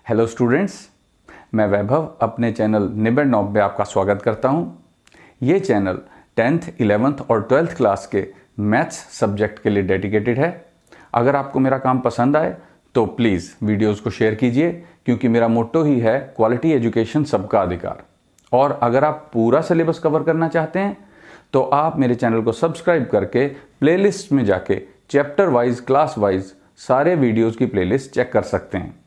Hello students, मैं वैभव अपने channel निबेड़ knob में आपका स्वागत करता हूं। ये चैनल 10th, 11th और 12th क्लास के मैथ्स सब्जेक्ट के लिए डेडिकेटेड है। अगर आपको मेरा काम पसंद आए तो प्लीज़ वीडियोस को शेयर कीजिए, क्योंकि मेरा मोट्टो ही है क्वालिटी एजुकेशन सबका अधिकार। और अगर आप पूरा सिलेबस कवर करना चाहते हैं तो आप मेरे चैनल को सब्सक्राइब करके प्लेलिस्ट में जाके चैप्टर वाइज, क्लास वाइज सारे वीडियोज़ की प्लेलिस्ट चेक कर सकते हैं।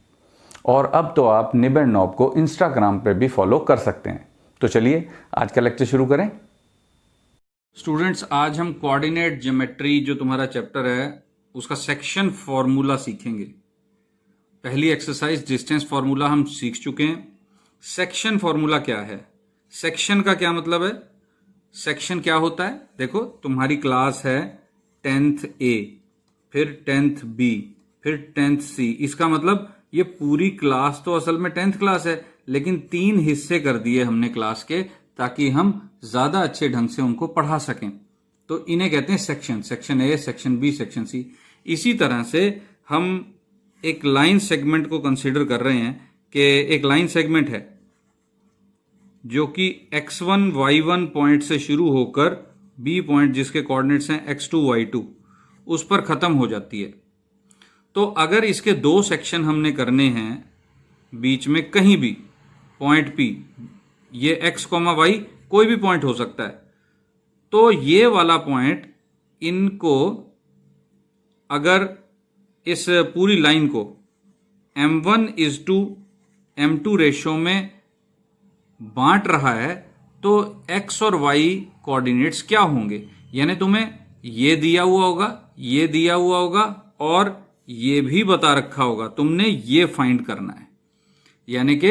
और अब तो आप निबेड़ नॉब को इंस्टाग्राम पे भी फॉलो कर सकते हैं। तो चलिए आज का लेक्चर शुरू करें। स्टूडेंट्स, आज हम कोऑर्डिनेट ज्योमेट्री जो तुम्हारा चैप्टर है उसका सेक्शन फॉर्मूला सीखेंगे। पहली एक्सरसाइज डिस्टेंस फॉर्मूला हम सीख चुके हैं। सेक्शन फॉर्मूला क्या है? सेक्शन का क्या मतलब है? सेक्शन क्या होता है? देखो, तुम्हारी क्लास है 10th A, फिर 10th B, फिर 10th C। इसका मतलब ये पूरी क्लास तो असल में 10th क्लास है, लेकिन 3 हिस्से कर दिए हमने क्लास के, ताकि हम ज्यादा अच्छे ढंग से उनको पढ़ा सकें। तो इन्हें कहते हैं section. Section A, section B, section C. इसी तरह से हम एक लाइन सेगमेंट को कंसीडर कर रहे हैं कि एक लाइन सेगमेंट है जो कि x1 y1 पॉइंट से शुरू होकर b पॉइंट, जिसके कोऑर्डिनेट्स हैं x2 y2, उस पर खत्म हो जाती है। तो अगर इसके दो सेक्शन हमने करने हैं बीच में कहीं भी पॉइंट P, ये x, y कोई भी पॉइंट हो सकता है, तो ये वाला पॉइंट, इनको अगर इस पूरी लाइन को m1:m2 रेशो में बांट रहा है तो x और y कोऑर्डिनेट्स क्या होंगे? यानी तुम्हें ये दिया हुआ होगा, ये दिया हुआ होगा और ये भी बता रखा होगा, तुमने ये फाइंड करना है। यानी कि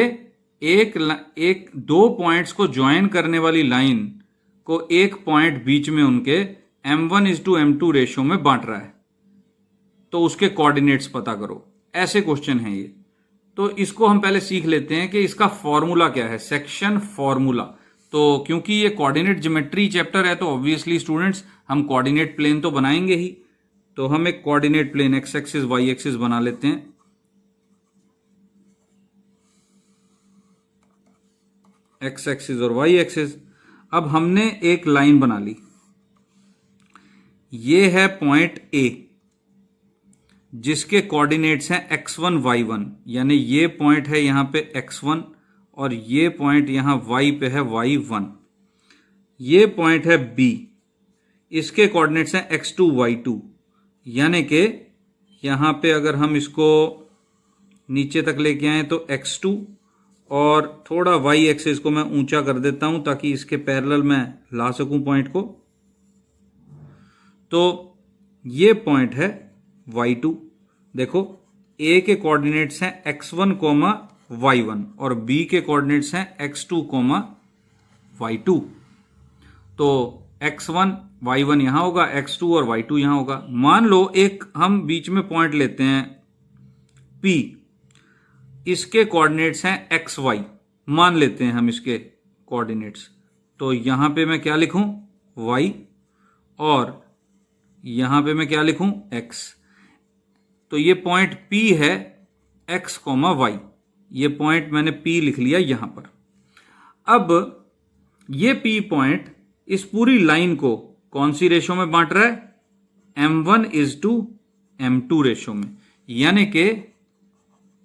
एक दो पॉइंट्स को ज्वाइन करने वाली लाइन को एक पॉइंट बीच में उनके m1:m2 रेशो में बांट रहा है, तो उसके कोऑर्डिनेट्स पता करो। ऐसे क्वेश्चन है ये। तो इसको हम पहले सीख लेते हैं कि इसका फॉर्मूला क्या है, सेक्शन फॉर्मूला। तो क्योंकि ये कोऑर्डिनेट ज्योमेट्री चैप्टर है तो ऑब्वियसली स्टूडेंट्स हम कोऑर्डिनेट प्लेन तो बनाएंगे ही। तो हम एक coordinate plane X axis Y axis बना लेते हैं। एक्स एक्सिस और वाई एक्सिस। अब हमने एक लाइन बना ली। ये है पॉइंट ए, जिसके कोऑर्डिनेट्स हैं x1 y1, यानी ये पॉइंट है यहां पे x1 और ये पॉइंट यहां y पे है y1। ये पॉइंट है B, इसके कोऑर्डिनेट्स हैं x2 y2, यानी कि यहां पे अगर हम इसको नीचे तक लेके आए तो x2, और थोड़ा y एक्सिस को मैं ऊंचा कर देता हूं ताकि इसके पैरेलल मैं ला सकूं पॉइंट को। तो ये पॉइंट है y2। देखो, a के कोऑर्डिनेट्स हैं x1, y1 और b के कोऑर्डिनेट्स हैं x2, y2। तो x1 y1 यहां होगा, x2 और y2 यहां होगा। मान लो एक हम बीच में पॉइंट लेते हैं P, इसके कोऑर्डिनेट्स हैं xy, मान लेते हैं हम इसके कोऑर्डिनेट्स। तो यहां पे मैं क्या लिखूं? y, और यहां पे मैं क्या लिखूं? x। तो ये पॉइंट P है x, y। ये पॉइंट मैंने P लिख लिया यहां पर। अब ये P पॉइंट इस पूरी लाइन को कौन सी रेशो में बांट रहा है? m1:m2 रेशो में। यानी कि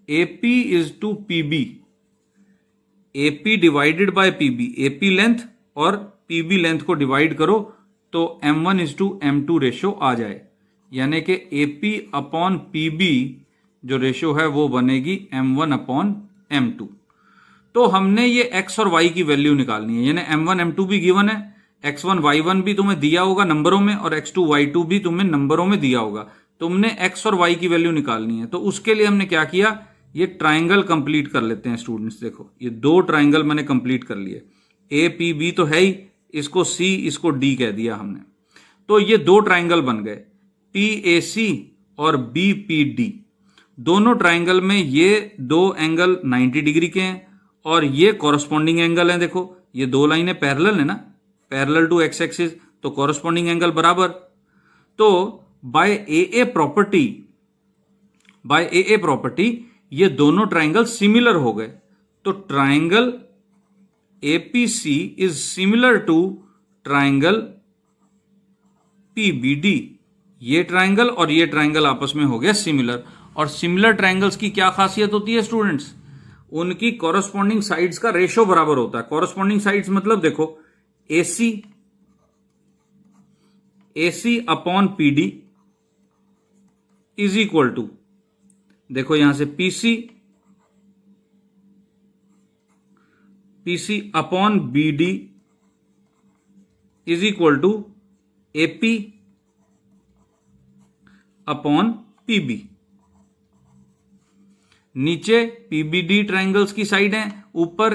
AP:PB, AP divided by PB, AP length और PB लेंथ को डिवाइड करो तो m1:m2 रेशो आ जाए। यानी कि AP/PB जो रेशो है वो बनेगी m1/m2। तो हमने ये x और y की वैल्यू निकालनी है। यानी m1 m2 भी गिवन है, x1 y1 भी तुम्हें दिया होगा नंबरों में, और x2 y2 भी तुम्हें नंबरों में दिया होगा। तुमने x और y की वैल्यू निकालनी है। तो उसके लिए हमने क्या किया? ये ट्राइंगल कंप्लीट कर लेते हैं स्टूडेंट्स। देखो, ये दो ट्राइंगल मैंने कंप्लीट कर लिए। APB तो है ही, इसको C, इसको D कह दिया हमने। तो ये दो ट्राइंगल बन गए, PAC और BPD। दोनों ट्राइंगल में ये दो एंगल 90 डिग्री के हैं और ये कॉरस्पॉन्डिंग एंगल है। देखो, ये दो लाइनें पैरेलल है ना, पैरेलल टू एक्स एक्सिस, तो कॉरस्पॉन्डिंग एंगल बराबर। तो बाय AA प्रॉपर्टी ये दोनों ट्राइंगल सिमिलर हो गए, तो triangle APC is similar to triangle PBD. ये ट्राइंगल और ये ट्राइंगल आपस में हो गया सिमिलर। और सिमिलर ट्राइंगल्स की क्या खासियत होती है स्टूडेंट्स? उनकी कॉरस्पॉन्डिंग साइड्स का रेशो बराबर होता है। कॉरस्पॉन्डिंग साइड्स मतलब देखो AC upon PD is equal to, देखो यहां से PC upon BD is equal to AP upon PB। नीचे PBD ट्राइंगल्स की साइड है, ऊपर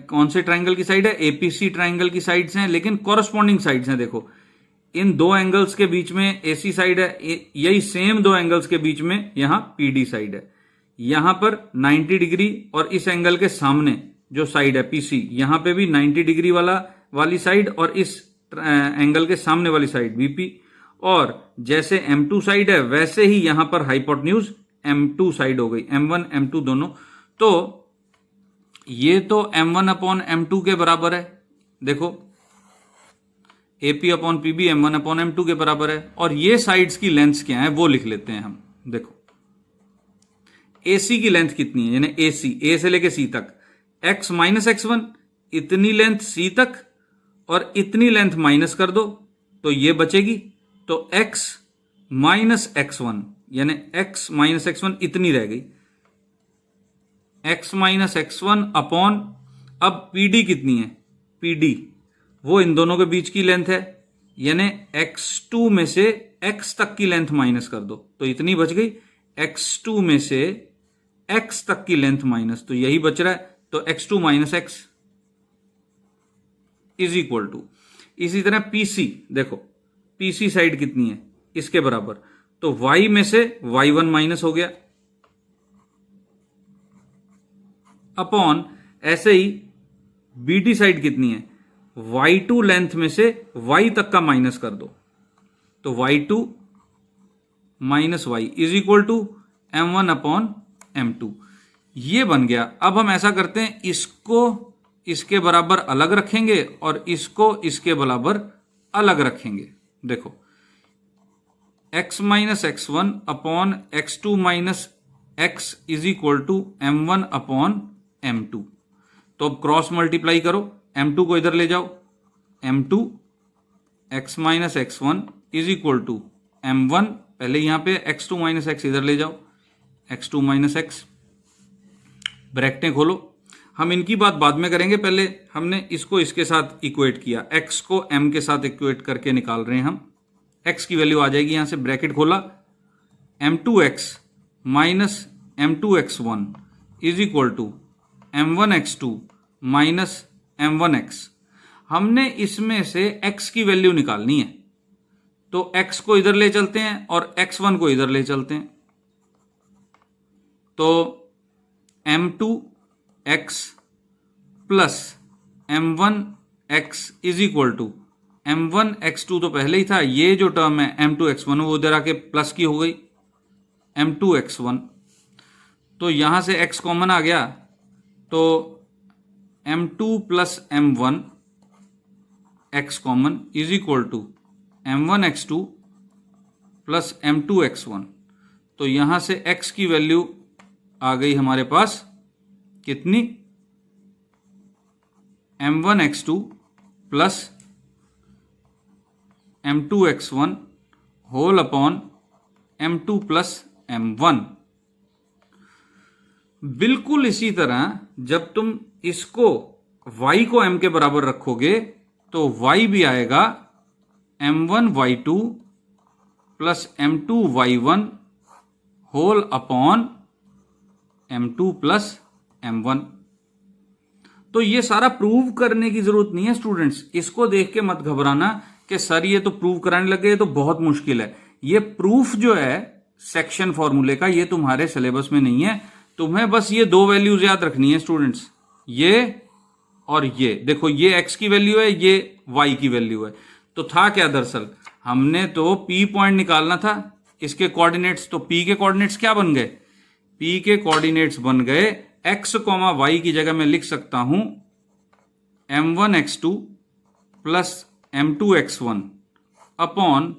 कौन से ट्राइंगल की साइड है? APC ट्राइंगल की साइड्स हैं, लेकिन कॉरस्पॉन्डिंग साइड्स हैं। देखो इन दो एंगल्स के बीच में AC साइड है, यही सेम दो एंगल्स के बीच में यहां PD साइड है। यहां पर 90 डिग्री और इस एंगल के सामने जो साइड है PC, यहां पे भी 90 डिग्री वाली साइड और इस एंगल के सामने वाली साइड VP। और जैसे M2 साइड है वैसे ही यहां पर हाइपोटेन्यूज M2 साइड हो गई, M1 M2 दोनों। तो ये तो M1 अपॉन M2 के बराबर है। देखो AP upon PB M1 upon M2 के बराबर है। और ये साइड्स की लेंथ्स क्या है वो लिख लेते हैं हम। देखो AC की लेंथ कितनी है, यानी AC A से लेके C तक, x माइनस x1, इतनी लेंथ C तक और इतनी लेंथ माइनस कर दो तो ये बचेगी। तो x माइनस x1 यानी x माइनस x1 इतनी रह गई, x माइनस x1 अपॉन, अब PD कितनी है? PD वो इन दोनों के बीच की लेंथ है, यानी x2 में से x तक की लेंथ माइनस कर दो तो इतनी बच गई। x2 में से x तक की लेंथ माइनस, तो यही बच रहा है। तो x2 minus x is equal to, इसी तरह PC, देखो PC साइड कितनी है? इसके बराबर, तो y में से y1 माइनस हो गया, अपॉन ऐसे ही BD साइड कितनी है? y2 लेंथ में से y तक का माइनस कर दो तो y2 minus y is equal to M1 upon M2। ये बन गया। अब हम ऐसा करते हैं, इसको इसके बराबर अलग रखेंगे और इसको इसके बराबर अलग रखेंगे। देखो x minus x1 upon x2 minus x is equal to M1 upon M2। तो अब क्रॉस मल्टीप्लाई करो, M2 को इधर ले जाओ, M2 x minus x1 is equal to M1, पहले यहां पे x2 माइनस x इधर ले जाओ, x2 माइनस x, ब्रैकेटें खोलो। हम इनकी बात बाद में करेंगे, पहले हमने इसको इसके साथ इक्वेट किया, x को m के साथ इक्वेट करके निकाल रहे हैं हम। x की वैल्यू आ जाएगी, यहां से ब्रैकेट खोला, m2x minus m2x1 is equal to m1x2 minus m1x। हमने इसमें से x की वैल्यू निकालनी है, तो x को इधर ले चलते हैं और x1 को इधर ले चलते हैं। तो m2x plus m1x is equal to m1x2 तो पहले ही था, ये जो टर्म है m2x1 वो उधर आके प्लस की हो गई m2x1। तो यहां से x कॉमन आ गया, तो m2 plus m1 x common is equal to m1x2 plus m2x1। तो यहां से x की वैल्यू आ गई हमारे पास कितनी? m1x2 plus m2x1 whole upon m2 plus m1। बिल्कुल इसी तरह जब तुम इसको y को m के बराबर रखोगे तो y भी आएगा m1y2 plus m2y1 whole upon m2 plus m1। तो ये सारा प्रूव करने की जरूरत नहीं है स्टूडेंट्स, इसको देख के मत घबराना कि सर ये तो प्रूव कराने लगे, ये तो बहुत मुश्किल है। ये प्रूफ जो है सेक्शन फॉर्मूले का, ये तुम्हारे सिलेबस में नहीं है। तुम्हें बस ये दो वैल्यूज याद रखनी है स्टूडेंट्स, ये और ये। देखो ये x की वैल्यू है, ये y की वैल्यू है। तो था क्या दरअसल, हमने तो P पॉइंट निकालना था, इसके कोऑर्डिनेट्स। तो P के कोऑर्डिनेट्स क्या बन गए? P के कोऑर्डिनेट्स बन गए x, y की जगह मैं लिख सकता हूं m1x2 plus m2x1 upon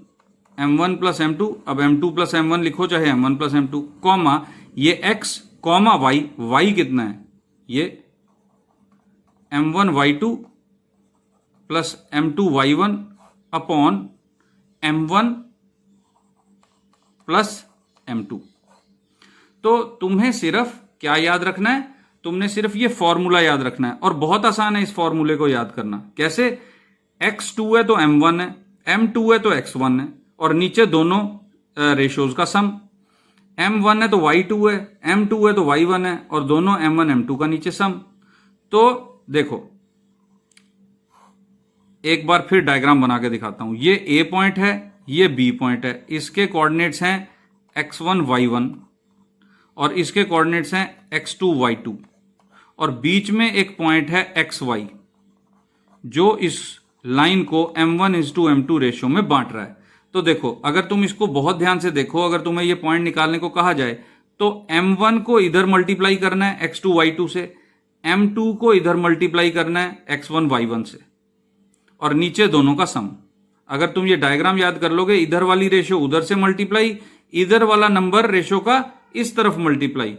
m1 plus m2, अब m2 प्लस m1 लिखो चाहे m1 प्लस m2, कॉमा ये x कॉमा y कितना है, ये m1 y2 plus m2 y1 upon m1 plus m2। तो तुम्हें सिर्फ क्या याद रखना है, तुमने सिर्फ ये फॉर्मूला याद रखना है, और बहुत आसान है इस फॉर्मूले को याद करना। कैसे? x2 है तो m1 है, m2 है तो x1 है, और नीचे दोनों रेशियोज का सम। m1 है तो y2 है, m2 है तो y1 है, और दोनों m1 m2 का नीचे सम। तो देखो एक बार फिर डायग्राम बना के दिखाता हूं। ये a पॉइंट है, ये b पॉइंट है, इसके कोऑर्डिनेट्स हैं x1 y1 और इसके कोऑर्डिनेट्स हैं x2 y2, और बीच में एक पॉइंट है xy जो इस लाइन को m1:m2 रेशियो में बांट रहा है। तो देखो अगर तुम इसको बहुत ध्यान से देखो, अगर तुम्हें ये पॉइंट निकालने को कहा जाए तो m1 को इधर मल्टीप्लाई करना है x2 y2 से, m2 को इधर मल्टीप्लाई करना है x1 y1 से, और नीचे दोनों का सम। अगर तुम ये डायग्राम याद कर लोगे, इधर वाली रेशियो उधर से मल्टीप्लाई, इधर वाला नंबर रेशियो का इस तरफ मल्टीप्लाई।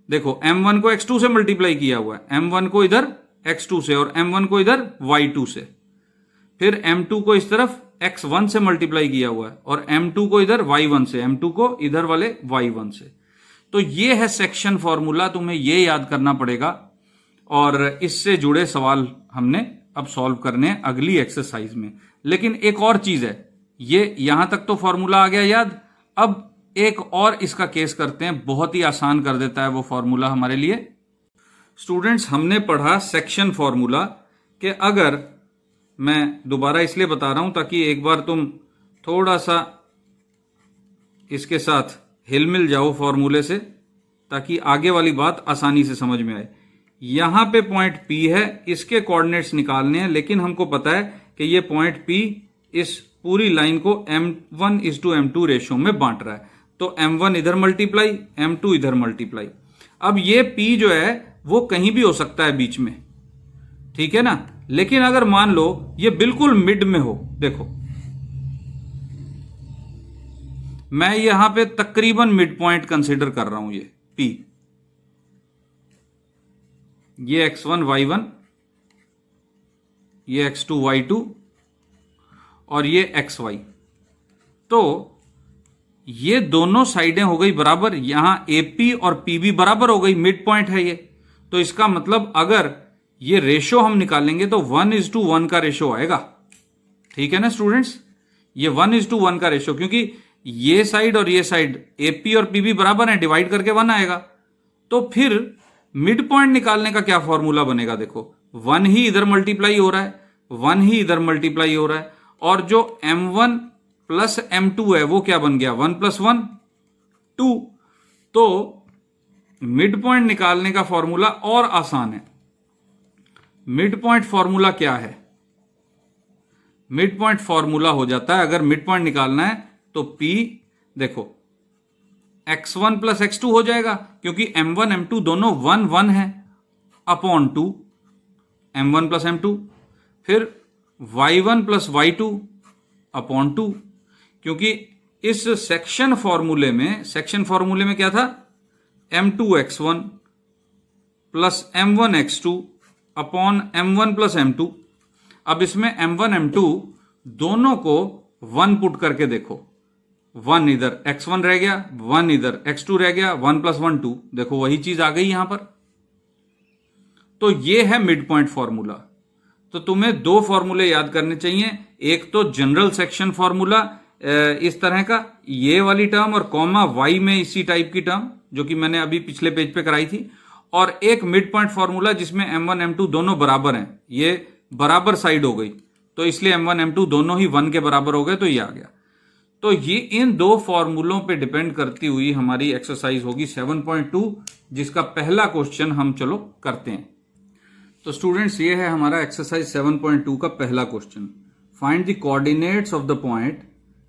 देखो m1 को x2 से मल्टीप्लाई किया हुआ है, m1 को इधर x2 से और m1 को इधर y2 से, फिर m2 को इस तरफ x1 से मल्टीप्लाई किया हुआ है और m2 को इधर y1 से, m2 को इधर वाले y1 से। तो ये है सेक्शन फॉर्मूला, तुम्हें ये याद करना पड़ेगा, और इससे जुड़े सवाल हमने अब सॉल्व करने हैं अगली एक्सरसाइज में। लेकिन एक और चीज है, ये यहां तक तो फॉर्मूला आ गया याद, अब एक और इसका केस करते हैं, बहुत ही आसान कर देता है वो फॉर्मूला हमारे लिए। स्टूडेंट्स हमने पढ़ा सेक्शन फॉर्मूला कि अगर, मैं दोबारा इसलिए बता रहा हूं ताकि एक बार तुम थोड़ा सा इसके साथ हिल मिल जाओ फॉर्मूले से, ताकि आगे वाली बात आसानी से समझ में आए। यहां पे पॉइंट P है, इसके कोऑर्डिनेट्स निकालने हैं, लेकिन हमको पता है कि ये पॉइंट P इस पूरी लाइन को m1:m2 रेशियो में बांट रहा है। तो m1 इधर मल्टीप्लाई, m2 इधर मल्टीप्लाई। अब ये P जो है वो कहीं भी हो सकता है बीच में, ठीक है ना, लेकिन अगर मान लो ये बिल्कुल मिड में हो, देखो मैं यहां पे तकरीबन मिड पॉइंट कंसीडर कर रहा हूं, ये P, ये x1 y1, ये x2 y2 और ये xy। तो ये दोनों साइडें हो गई बराबर, यहां AP और PB बराबर हो गई, मिड पॉइंट है ये। तो इसका मतलब अगर ये रेशो हम निकालेंगे तो 1:1 का रेशो आएगा, ठीक है ना स्टूडेंट्स, ये 1:1 का रेशो, क्योंकि ये साइड और ये साइड AP और PB बराबर है, डिवाइड करके 1 आएगा। तो फिर मिड पॉइंट निकालने का क्या फॉर्मूला बनेगा, देखो 1 ही इधर मल्टीप्लाई हो रहा है, 1 ही इधर मल्टीप्लाई हो रहा है, और जो m1 प्लस m2 है वो क्या बन गया, 1 + 1 2। तो मिड पॉइंट निकालने का फॉर्मूला और आसान है। मिड पॉइंट फॉर्मूला क्या है, मिड पॉइंट फॉर्मूला हो जाता है, अगर मिड पॉइंट निकालना है तो P देखो x1 + x2 हो जाएगा, क्योंकि m1 m2 दोनों 1 1 है, अपॉन 2 m1 + m2, फिर y1 + y2 अपॉन 2, क्योंकि इस सेक्शन फॉर्मूले में क्या था, m2x1 plus m1x2 upon m1 + m2। अब इसमें m1 m2 दोनों को 1 पुट करके देखो, 1 इधर x1 रह गया, 1 इधर x2 रह गया, 1 + 1 2, देखो वही चीज आ गई यहां पर। तो ये है मिड पॉइंट फॉर्मूला। तो तुम्हें 2 फॉर्मूले याद करने चाहिए, एक तो जनरल सेक्शन फॉर्मूला इस तरह का, ये वाली टर्म, और कॉमा y में इसी टाइप की टर्म जो कि मैंने अभी पिछले पेज पे कराई थी, और एक मिड पॉइंट फॉर्मूला जिसमें m1 m2 दोनों बराबर हैं, ये बराबर साइड हो गई, तो इसलिए m1 m2 दोनों ही 1 के बराबर हो गए, तो ये आ गया। तो ये इन 2 फॉर्मूलों पे डिपेंड करती हुई हमारी एक्सरसाइज होगी 7.2, जिसका पहला क्वेश्चन हम चलो करते हैं। तो स्टूडेंट्स ये है हमारा एक्सरसाइज 7.2 का पहला question. Find the coordinates of the point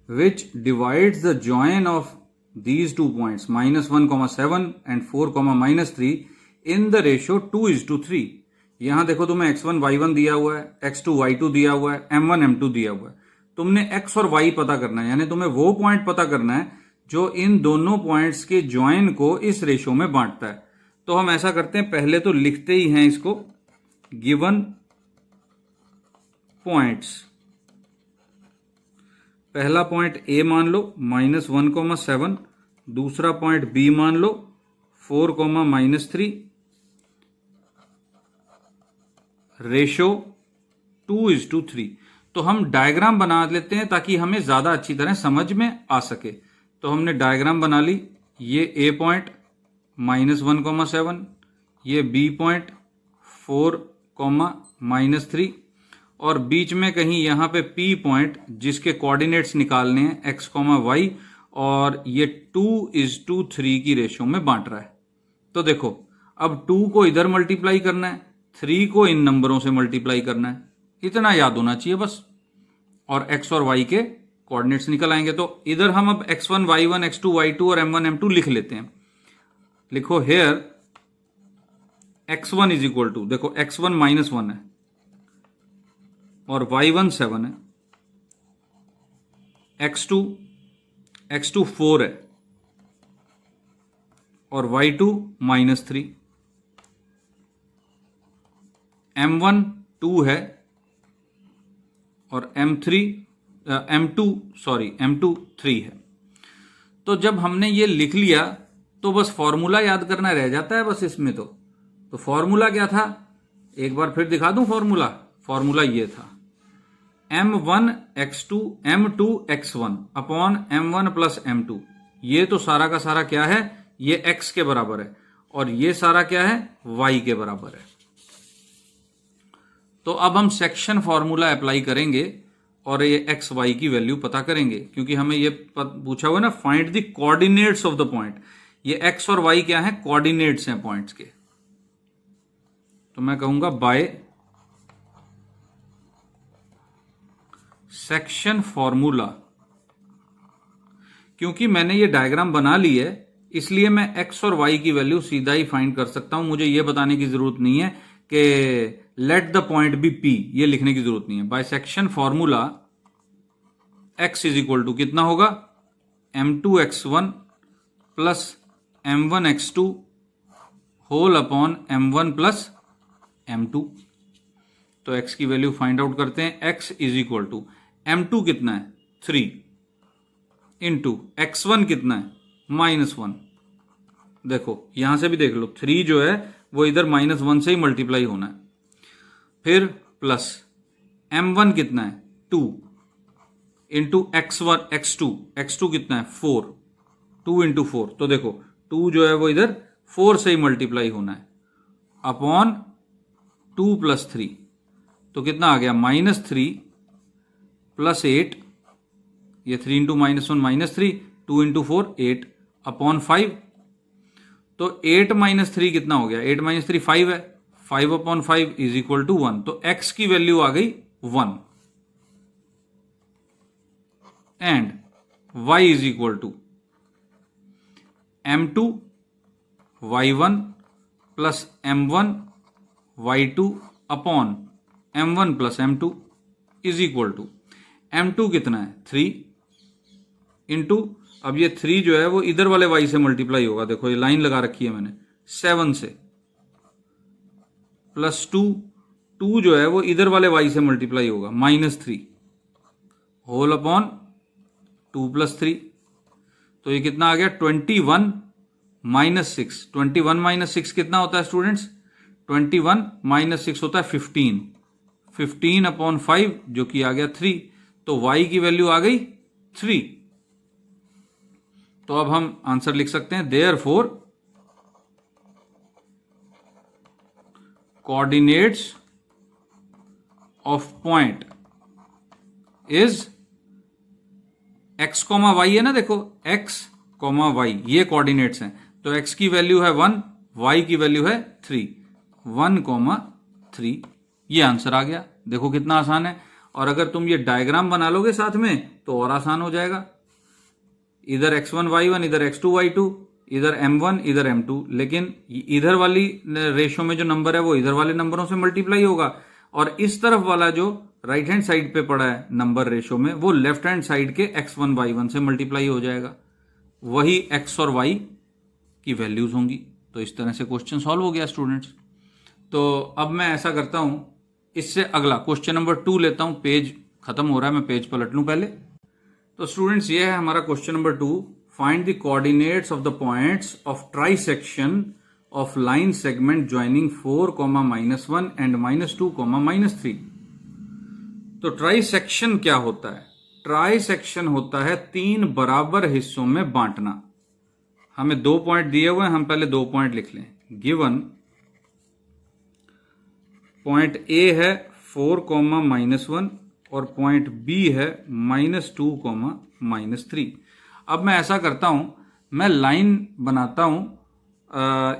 which divides the join of these 2 points -1,7 and 4,-3 in the ratio 2:3। यहां देखो तुम्हें x1 y1 दिया हुआ है, x2 y2 दिया हुआ है, m1 m2 दिया हुआ है। तुमने x और y पता करना है, यानी तुम्हें वो पॉइंट पता करना है जो इन दोनों पॉइंट्स के ज्वाइन को इस रेशो में बांटता है। तो हम ऐसा करते हैं, पहले तो लिखते ही हैं इसको, गिवन पॉइंट्स। पहला पॉइंट A मान लो -1,7, दूसरा पॉइंट B मान लो 4,-3, रेशो 2:3। तो हम डायग्राम बना लेते हैं ताकि हमें ज्यादा अच्छी तरह समझ में आ सके। तो हमने डायग्राम बना ली। ये A पॉइंट -1,7, ये B पॉइंट 4,-3, और बीच में कहीं यहां पे P पॉइंट जिसके कोऑर्डिनेट्स निकालने हैं x, y, और ये 2:3 की रेशो में बांट रहा है। तो देखो, अब 2 को इधर मल्टीप्लाई करना है, 3 को इन नंबरों से मल्टीप्लाई करना है, इतना याद होना चाहिए बस, और x और y के कोऑर्डिनेट्स निकल आएंगे। तो इधर हम अब x1 y1 x2 y2 और m1 m2 लिख लेते हैं। लिखो hair x1 is equal to, देखो x1 -1 है और y1 7 है, x2 4 है और y2 -3, m1 2 है और m2 3 है। तो जब हमने ये लिख लिया तो बस फॉर्मूला याद करना रह जाता है बस इसमें। तो फॉर्मूला क्या था, एक बार फिर दिखा दूं फॉर्मूला ये था, m1 m2 x1 upon m1 plus m2। ये तो सारा का सारा क्या है, ये x के बराबर है, और ये सारा क्या है, y के बराबर है। तो अब हम सेक्शन फॉर्मूला अप्लाई करेंगे और ये x y की वैल्यू पता करेंगे, क्योंकि हमें ये पूछा हुआ है ना, find the coordinates of the point. ये x और y क्या है, कोऑर्डिनेट्स हैं पॉइंट्स के। तो मैं कहूंगा बाय सेक्शन फॉर्मूला। क्योंकि मैंने ये डायग्राम बना ली है इसलिए मैं x और y की वैल्यू सीधा ही फाइंड कर सकता हूं। मुझे ये बताने की जरूरत नहीं है कि let the point be P, ये लिखने की जरूरत नहीं है। By section formula x is equal to कितना होगा, m2 x1 plus m1 x2 whole upon m1 plus m2। तो x की वैल्यू फाइंड आउट करते हैं। x is equal to m2 कितना है 3 इंटू x1 कितना है -1। देखो यहां से भी देख लो, 3 जो है वो इधर -1 से ही मल्टीप्लाई होना है। फिर प्लस m1 कितना है 2 इंटू x2 कितना है 4, 2 इंटू 4। तो देखो 2 जो है वो इधर 4 से ही मल्टीप्लाई होना है, अपॉन 2 प्लस 3। तो कितना आ गया -3 प्लस 8, ये 3 इंटू -1 -3, 2 इंटू 4 8 अपॉन 5। तो 8 - 3 कितना हो गया, 8 - 3 5 है, 5 अपॉन 5 इज इक्वल टू 1। तो x की वैल्यू आ गई 1 and y is equal to m2 y1 plus m1 y2 upon m1 plus m2 is equal to m2 कितना है 3 इंटू, अब ये 3 जो है वो इधर वाले y से मल्टीप्लाई होगा। देखो ये लाइन लगा रखी है मैंने 7 से, प्लस 2 जो है वो इधर वाले y से मल्टीप्लाई होगा -3 होल अपॉन 2 प्लस 3। तो ये कितना आ गया 21 - 6। 21 - 6 कितना होता है स्टूडेंट्स, 21 - 6 होता है 15, 15 अपॉन 5 जो कि आ गया 3। तो y की वैल्यू आ गई 3। तो अब हम आंसर लिख सकते हैं, therefore coordinates of point is x, y है ना, देखो x, y ये कोऑर्डिनेट्स हैं। तो x की वैल्यू है 1, y की वैल्यू है 3, 1, 3। ये आंसर आ गया। देखो कितना आसान है। और अगर तुम ये डायग्राम बना लोगे साथ में तो और आसान हो जाएगा। इधर x1 y1, इधर x2 y2, इधर m1, इधर m2, लेकिन इधर वाली रेशो में जो नंबर है वो इधर वाले नंबरों से मल्टीप्लाई होगा, और इस तरफ वाला जो राइट हैंड साइड पे पड़ा है नंबर रेशो में वो लेफ्ट हैंड साइड के x1 y1 से मल्टीप्लाई हो जाएगा, वही x और y की वैल्यूज होंगी। तो इस तरह से क्वेश्चन सॉल्व हो गया स्टूडेंट्स। तो अब मैं ऐसा करता हूं, इससे अगला क्वेश्चन नंबर 2 लेता हूं। पेज खत्म हो रहा है, मैं पेज पलट लूं पहले। तो स्टूडेंट्स ये है हमारा question number 2, find the coordinates of the points of trisection of line segment joining 4, -1 and -2, -3। तो ट्राइसेक्शन क्या होता है? ट्राइसेक्शन होता है 3 बराबर हिस्सों में बांटना। हमें 2 पॉइंट दिए हुए हैं, हम पहले 2 पॉइंट लिख लें। गिवन पॉइंट ए है 4, और पॉइंट बी है -2, -3। अब मैं ऐसा करता हूं, मैं लाइन बनाता हूं,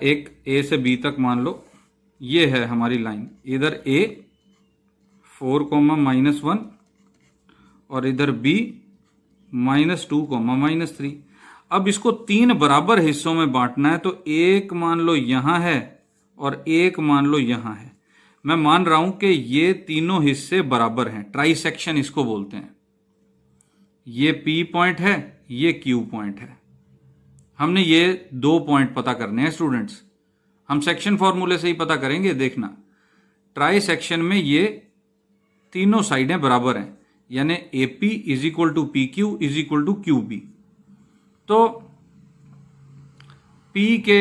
एक ए से बी तक मान लो ये है हमारी लाइन। इधर ए 4, और इधर बी -2, -3। अब इसको 3 बराबर हिस्सों में बांटना है, तो एक मान लो यहां है और एक मान लो यहां है। मैं मान रहा हूं कि ये तीनों हिस्से बराबर हैं, ट्राइसेक्शन इसको बोलते हैं। ये P पॉइंट है, ये Q पॉइंट है। हमने ये 2 पॉइंट पता करने हैं स्टूडेंट्स, हम सेक्शन फॉर्मूले से ही पता करेंगे। देखना, ट्राइसेक्शन में ये तीनों साइडें बराबर हैं, यानी AP = PQ = QB। तो P के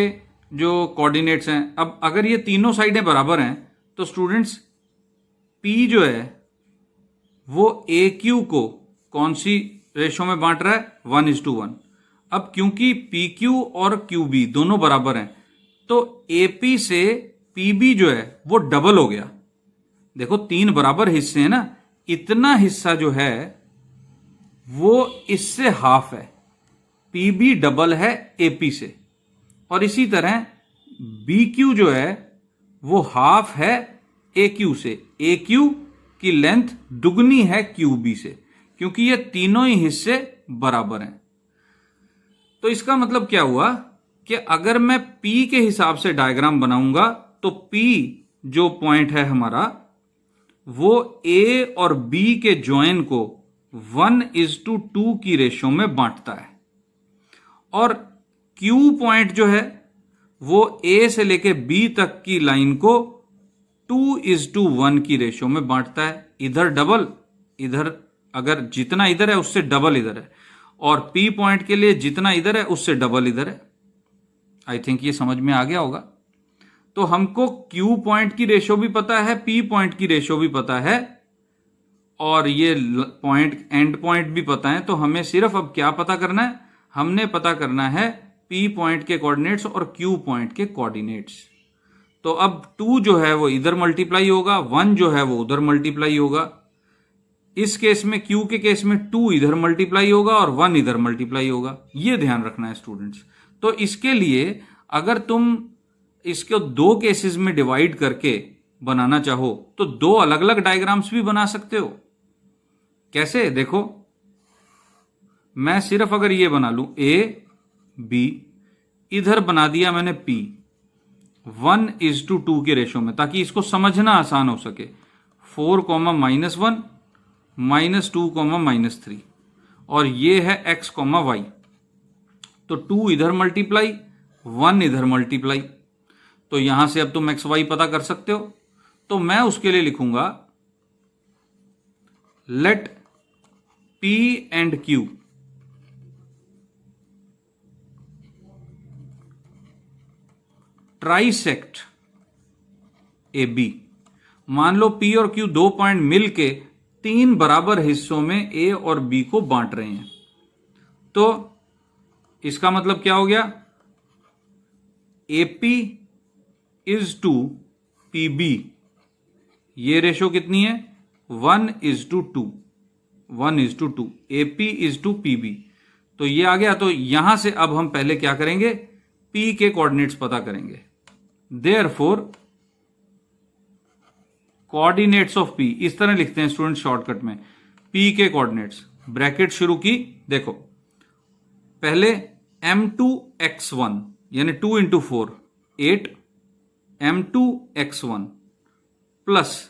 जो कोऑर्डिनेट्स हैं, अब अगर ये तीनों साइडें बराबर हैं तो स्टूडेंट्स P जो है वो AQ को कौन सी रेशो में बांट रहा है? 1:1। अब क्योंकि PQ और QB दोनों बराबर हैं तो AP से PB जो है वो डबल हो गया। देखो 3 बराबर हिस्से हैं ना, इतना हिस्सा जो है वो इससे हाफ है, PB डबल है AP से। और इसी तरह BQ जो है वो हाफ है AQ से। AQ की लेंथ दुगनी है QB से, क्योंकि ये तीनों ही हिस्से बराबर हैं। तो इसका मतलब क्या हुआ कि अगर मैं P के हिसाब से डायग्राम बनाऊंगा तो P जो पॉइंट है हमारा वो A और B के ज्वाइन को 1:2 की रेशो में बांटता है, और Q पॉइंट जो है वो A से लेके B तक की लाइन को 2:1 की रेशो में बांटता है। इधर डबल, इधर अगर जितना इधर है उससे डबल इधर है, और P पॉइंट के लिए जितना इधर है उससे डबल इधर है। आई थिंक ये समझ में आ गया होगा। तो हमको Q पॉइंट की रेशो भी पता है, P पॉइंट की रेशो भी पता है, और ये पॉइंट एंड पॉइंट भी पता है। तो हमें सिर्फ अब क्या पता करना है? हमने पता करना है P पॉइंट के कोऑर्डिनेट्स और Q पॉइंट के कोऑर्डिनेट्स। तो अब 2 जो है वो इधर मल्टीप्लाई होगा, 1 जो है वो उधर मल्टीप्लाई होगा। इस केस में Q के केस में 2 इधर मल्टीप्लाई होगा और 1 इधर मल्टीप्लाई होगा। ये ध्यान रखना है स्टूडेंट्स। तो इसके लिए अगर तुम इसको 2 केसेस में डिवाइड करके बनाना चाहो तो 2 अलग अलग डायग्राम्स भी बना सकते हो। कैसे? देखो, मैं सिर्फ अगर ये बना लूं A B, इधर बना दिया मैंने P 1:2 के रेशो में, ताकि इसको समझना आसान हो सके। 4, -1, -2, -3, और ये है x, y। तो 2 इधर मल्टीप्लाई, 1 इधर मल्टीप्लाई। तो यहां से अब तुम x y पता कर सकते हो। तो मैं उसके लिए लिखूंगा let P and Q trisect AB। मान लो P और Q 2 पॉइंट मिलके 3 बराबर हिस्सों में A और B को बांट रहे हैं। तो इसका मतलब क्या हो गया? AP = PB, ये रेशो कितनी है? 1:2, 1:2। AP = PB, तो ये आ गया। तो यहां से अब हम पहले क्या करेंगे? P के कोऑर्डिनेट्स पता करेंगे। देयरफॉर कोऑर्डिनेट्स ऑफ P, इस तरह लिखते हैं स्टूडेंट शॉर्टकट में, P के कोऑर्डिनेट्स, ब्रैकेट शुरू की। देखो पहले m2x1 यानी 2 इंटू 4 8 m2x1 प्लस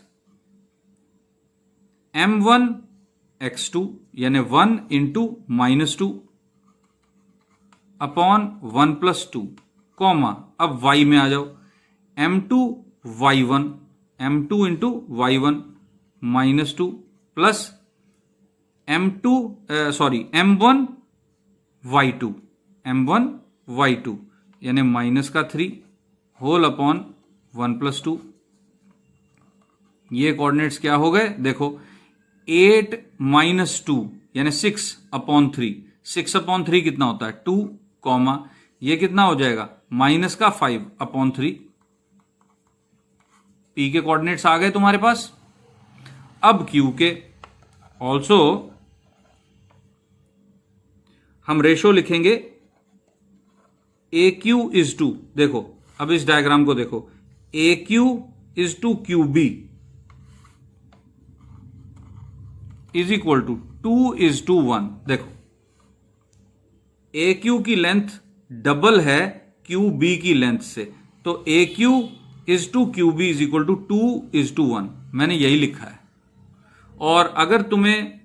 m1x2 यानी 1 इंटू -2 अपॉन 1 प्लस 2 कॉमा, अब y में आ जाओ, m2y1 m2 into y1 -2 plus m1y2 यानी -3 होल अपॉन 1 प्लस 2। ये कोऑर्डिनेट्स क्या हो गए देखो, 8 - 2 यानी 6 अपॉन 3, 6 अपॉन 3 कितना होता है 2 कॉमा, ये कितना हो जाएगा -5 अपॉन 3। पी के कोऑर्डिनेट्स आ गए तुम्हारे पास। अब क्यू के ऑल्सो हम रेशो लिखेंगे AQ इज टू, देखो अब इस डायग्राम को देखो, AQ is to QB is equal to 2 is to 1। देखो AQ की लेंथ डबल है QB की लेंथ से, तो AQ is to QB is equal to 2 is to 1, मैंने यही लिखा है। और अगर तुम्हें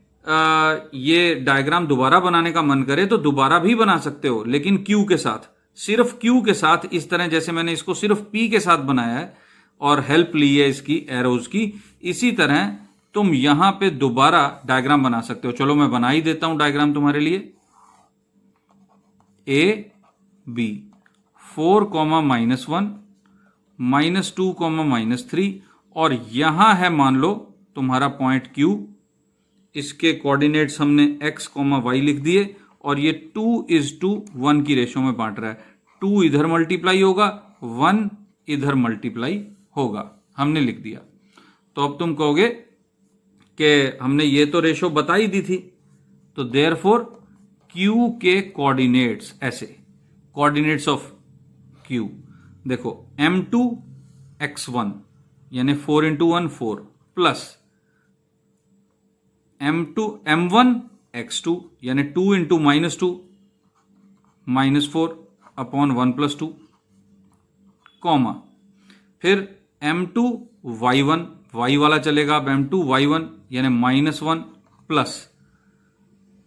ये डायग्राम दोबारा बनाने का मन करे तो दोबारा भी बना सकते हो, लेकिन Q के साथ, सिर्फ Q के साथ, इस तरह जैसे मैंने इसको सिर्फ P के साथ बनाया है और हेल्प ली है इसकी एरोज की, इसी तरह तुम यहां पे दोबारा डायग्राम बना सकते हो। चलो मैं बना ही देता हूं डायग्राम तुम्हारे लिए। AB 4, -1 -2, -3 और यहां है मान लो तुम्हारा पॉइंट Q, इसके कोऑर्डिनेट्स हमने x, y लिख दिए और ये 2 इज टू 1 की रेशो में बांट रहा है। 2 इधर मल्टीप्लाई होगा, 1 इधर मल्टीप्लाई होगा, हमने लिख दिया। तो अब तुम कहोगे कि हमने ये तो रेशो बता ही दी थी, तो देयरफॉर Q के कोऑर्डिनेट्स ऐसे, कोऑर्डिनेट्स ऑफ Q देखो m2x1 यानी 4 इंटू 1 4 प्लस m1x2 यानी 2 इंटू -2 -4 अपॉन 1 प्लस 2 कॉमा, फिर m2y1 y वाला चलेगा, अब m2y1 यानी -1 प्लस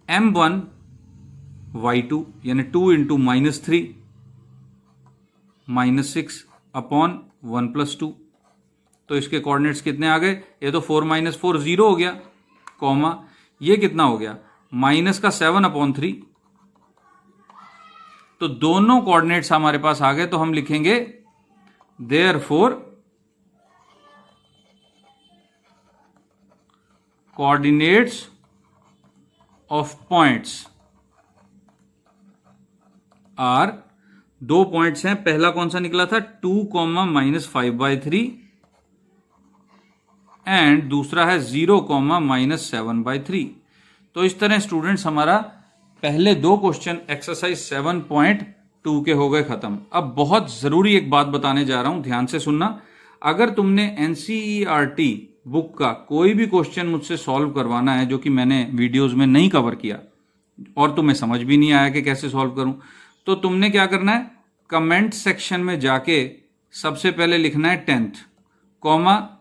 m1y2 यानी 2 इंटू -3 -6 अपॉन 1 प्लस 2। तो इसके कोऑर्डिनेट्स कितने आ गए, ये तो 4 - 4 0 हो गया, कॉमा ये कितना हो गया -7 अपॉन 3। तो दोनों कोऑर्डिनेट्स हमारे पास आ गए, तो हम लिखेंगे therefore coordinates of points are, दो पॉइंट्स हैं, पहला कौन सा निकला था 2, -5/3 एंड दूसरा है 0, -7/3। तो इस तरह स्टूडेंट्स हमारा पहले दो क्वेश्चन एक्सरसाइज 7.2 के हो गए खत्म। अब बहुत जरूरी एक बात बताने जा रहा हूं, ध्यान से सुनना। अगर तुमने NCERT बुक का कोई भी क्वेश्चन मुझसे सॉल्व करवाना है जो कि मैंने वीडियोस में नहीं कवर किया और तुम्हें समझ भी नहीं आया कि कैसे सॉल्व करूं, तो तुमने क्या करना है, कमेंट सेक्शन में जाके सबसे पहले लिखना है 10th कॉमा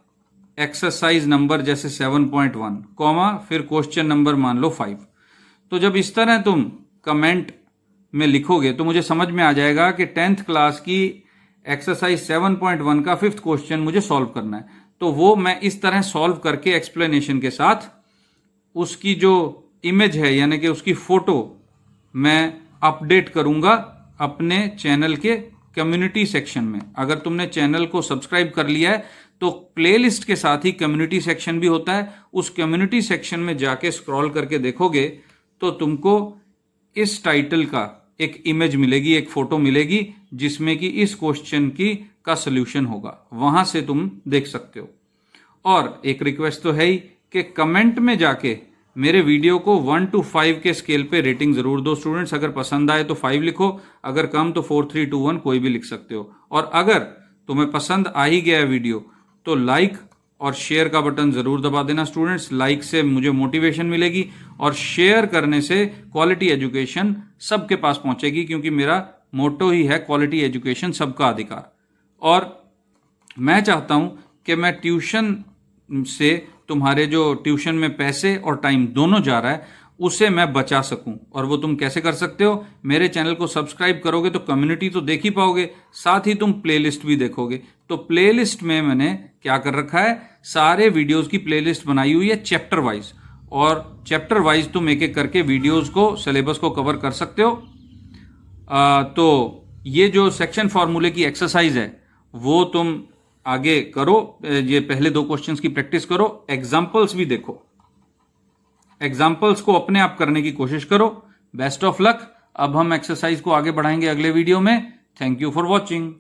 एक्सरसाइज नंबर जैसे 7.1 कॉमा फिर क्वेश्चन नंबर मान लो 5। तो जब इस तरह तुम कमेंट में लिखोगे तो मुझे समझ में आ जाएगा कि 10th क्लास की एक्सरसाइज 7.1 का 5th क्वेश्चन मुझे सॉल्व करना है। तो वो मैं इस तरह सॉल्व करके एक्सप्लेनेशन के साथ उसकी जो इमेज है यानी कि उसकी फोटो मैं अपडेट करूंगा अपने चैनल के कम्युनिटी सेक्शन में। अगर तुमने चैनल को सब्सक्राइब कर लिया है तो प्लेलिस्ट के साथ ही कम्युनिटी सेक्शन भी होता है, उस कम्युनिटी सेक्शन में जाके स्क्रॉल करके देखोगे तो तुमको इस टाइटल का एक इमेज मिलेगी, एक फोटो मिलेगी जिसमें कि इस क्वेश्चन की का सॉल्यूशन होगा, वहां से तुम देख सकते हो। और एक रिक्वेस्ट तो है ही कि कमेंट में जाके मेरे वीडियो को 1 to 5 के स्केल पे रेटिंग जरूर दो स्टूडेंट्स। अगर पसंद आए तो 5 लिखो, अगर कम तो 4, 3, 2, 1 कोई भी लिख सकते हो। और अगर तुम्हें पसंद आ ही गया वीडियो तो लाइक और शेयर का बटन जरूर दबा देना स्टूडेंट्स। लाइक से मुझे मोटिवेशन मिलेगी और शेयर करने से क्वालिटी एजुकेशन सबके पास पहुंचेगी, क्योंकि मेरा मोटो ही है क्वालिटी एजुकेशन सबका अधिकार। और मैं चाहता हूं कि मैं ट्यूशन से तुम्हारे जो ट्यूशन में पैसे और टाइम दोनों जा रहा है उसे मैं बचा सकूं। और वो तुम कैसे कर सकते हो? मेरे चैनल को सब्सक्राइब करोगे तो कम्युनिटी तो देख ही पाओगे, साथ ही तुम प्लेलिस्ट भी देखोगे। तो प्लेलिस्ट में मैंने क्या कर रखा है, सारे वीडियोस की प्लेलिस्ट बनाई हुई है चैप्टर वाइज, और चैप्टर वाइज तुम एक एक करके वीडियोस को, सिलेबस को कवर कर सकते हो। तो ये जो सेक्शन फॉर्मूले की एक्सरसाइज है वो तुम आगे करो, ये पहले 2 क्वेश्चंस की प्रैक्टिस करो, एग्जाम्पल्स भी देखो, एग्जाम्पल्स को अपने आप करने की कोशिश करो। Best of luck. अब हम एक्सरसाइज को आगे बढ़ाएंगे अगले वीडियो में। Thank you for watching.